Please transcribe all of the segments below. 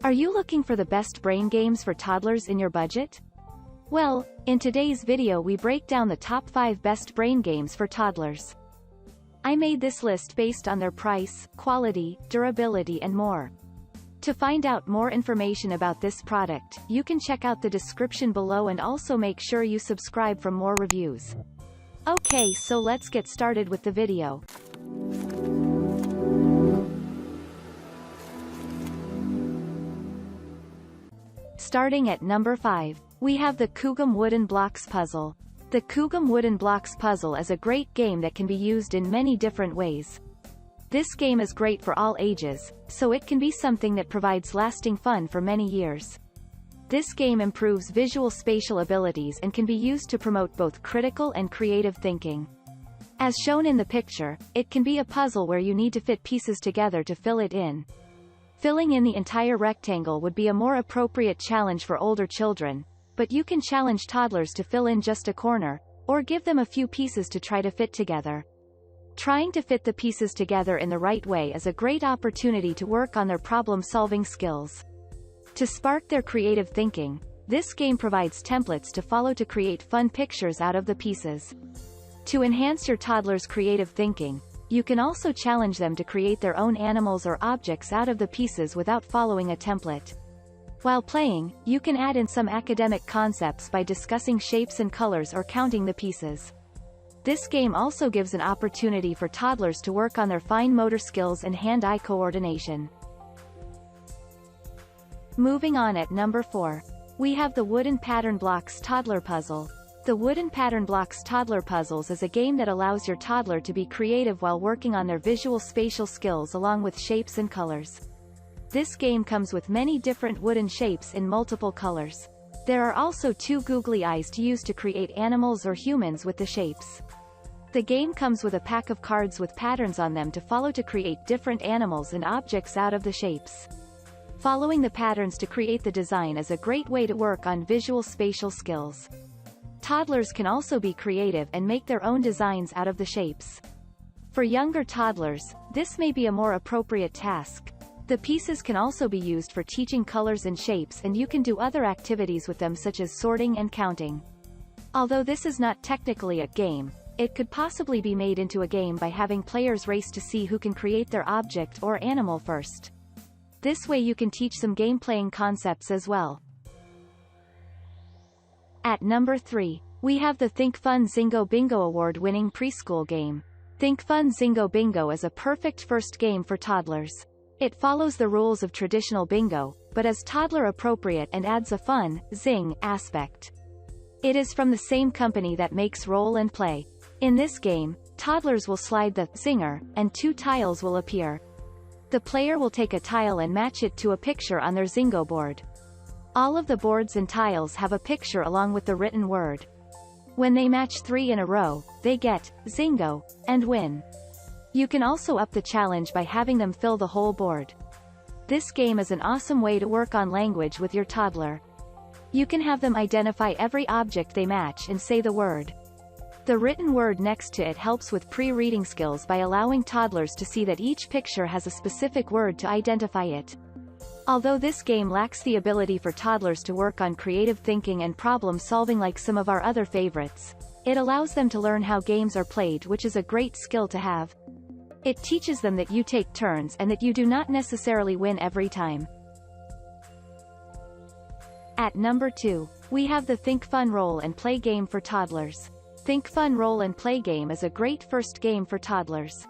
Are you looking for the best brain games for toddlers in your budget? Well, in today's video we break down the top 5 best brain games for toddlers. I made this list based on their price, quality, durability and more. To find out more information about this product, you can check out the description below and also make sure you subscribe for more reviews. Okay, so let's get started with the video. Starting at number 5, we have the Coogum Wooden Blocks Puzzle. The Coogum Wooden Blocks Puzzle is a great game that can be used in many different ways. This game is great for all ages, so it can be something that provides lasting fun for many years. This game improves visual spatial abilities and can be used to promote both critical and creative thinking. As shown in the picture, it can be a puzzle where you need to fit pieces together to fill it in. Filling in the entire rectangle would be a more appropriate challenge for older children, but you can challenge toddlers to fill in just a corner, or give them a few pieces to try to fit together. Trying to fit the pieces together in the right way is a great opportunity to work on their problem-solving skills. To spark their creative thinking, this game provides templates to follow to create fun pictures out of the pieces. To enhance your toddler's creative thinking, you can also challenge them to create their own animals or objects out of the pieces without following a template. While playing, you can add in some academic concepts by discussing shapes and colors or counting the pieces. This game also gives an opportunity for toddlers to work on their fine motor skills and hand-eye coordination. Moving on at number 4, we have the Wooden Pattern Blocks Toddler Puzzle. The Wooden Pattern Blocks Toddler Puzzles is a game that allows your toddler to be creative while working on their visual spatial skills along with shapes and colors. This game comes with many different wooden shapes in multiple colors. There are also 2 googly eyes to use to create animals or humans with the shapes. The game comes with a pack of cards with patterns on them to follow to create different animals and objects out of the shapes. Following the patterns to create the design is a great way to work on visual spatial skills. Toddlers can also be creative and make their own designs out of the shapes. For younger toddlers, this may be a more appropriate task. The pieces can also be used for teaching colors and shapes, and you can do other activities with them such as sorting and counting. Although this is not technically a game, it could possibly be made into a game by having players race to see who can create their object or animal first. This way you can teach some game-playing concepts as well. At number 3, we have the ThinkFun Zingo Bingo award-winning preschool game. ThinkFun Zingo Bingo is a perfect first game for toddlers. It follows the rules of traditional bingo, but is toddler-appropriate and adds a fun, zing, aspect. It is from the same company that makes Roll and Play. In this game, toddlers will slide the zinger, and 2 tiles will appear. The player will take a tile and match it to a picture on their Zingo board. All of the boards and tiles have a picture along with the written word. When they match 3 in a row, they get Zingo and win. You can also up the challenge by having them fill the whole board. This game is an awesome way to work on language with your toddler. You can have them identify every object they match and say the word. The written word next to it helps with pre-reading skills by allowing toddlers to see that each picture has a specific word to identify it. Although this game lacks the ability for toddlers to work on creative thinking and problem-solving like some of our other favorites, it allows them to learn how games are played, which is a great skill to have. It teaches them that you take turns and that you do not necessarily win every time. At number 2, we have the ThinkFun Roll and Play game for toddlers. ThinkFun Roll and Play game is a great first game for toddlers.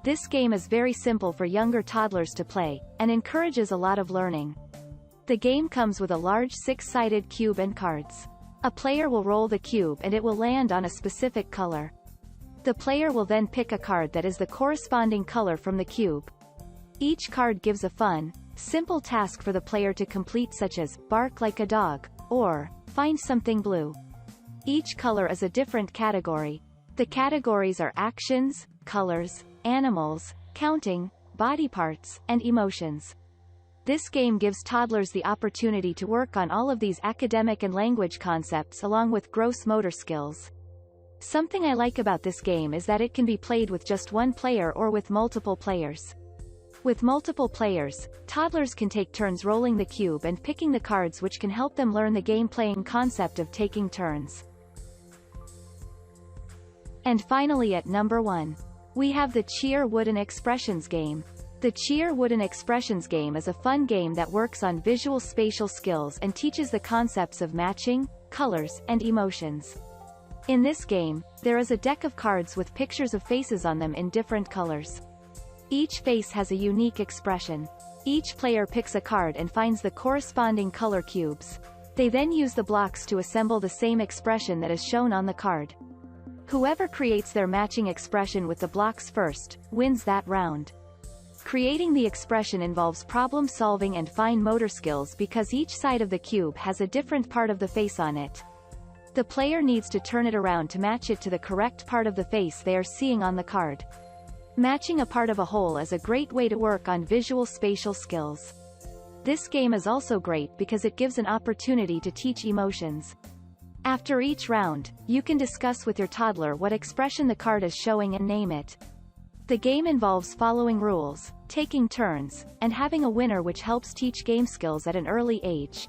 This game is very simple for younger toddlers to play, and encourages a lot of learning. The game comes with a large 6-sided cube and cards. A player will roll the cube and it will land on a specific color. The player will then pick a card that is the corresponding color from the cube. Each card gives a fun, simple task for the player to complete, such as bark like a dog, or find something blue. Each color is a different category. The categories are actions, colors, animals, counting, body parts, and emotions. This game gives toddlers the opportunity to work on all of these academic and language concepts along with gross motor skills. Something I like about this game is that it can be played with just one player or with multiple players. With multiple players, toddlers can take turns rolling the cube and picking the cards, which can help them learn the game-playing concept of taking turns. And finally at number 1. We have the CHIYR Wooden Expressions game. The CHIYR Wooden Expressions game is a fun game that works on visual spatial skills and teaches the concepts of matching, colors, and emotions. In this game, there is a deck of cards with pictures of faces on them in different colors. Each face has a unique expression. Each player picks a card and finds the corresponding color cubes. They then use the blocks to assemble the same expression that is shown on the card. Whoever creates their matching expression with the blocks first, wins that round. Creating the expression involves problem solving and fine motor skills because each side of the cube has a different part of the face on it. The player needs to turn it around to match it to the correct part of the face they are seeing on the card. Matching a part of a whole is a great way to work on visual spatial skills. This game is also great because it gives an opportunity to teach emotions. After each round, you can discuss with your toddler what expression the card is showing and name it. The game involves following rules, taking turns, and having a winner, which helps teach game skills at an early age.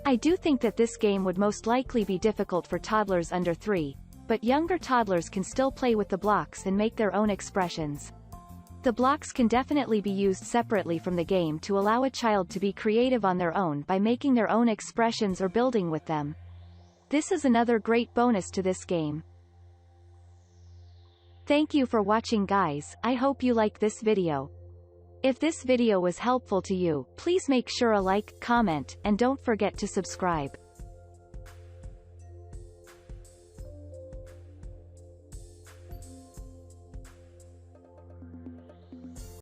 I do think that this game would most likely be difficult for toddlers under 3, but younger toddlers can still play with the blocks and make their own expressions. The blocks can definitely be used separately from the game to allow a child to be creative on their own by making their own expressions or building with them. This is another great bonus to this game. Thank you for watching, guys. I hope you like this video. If this video was helpful to you, please make sure a like, comment, and don't forget to subscribe.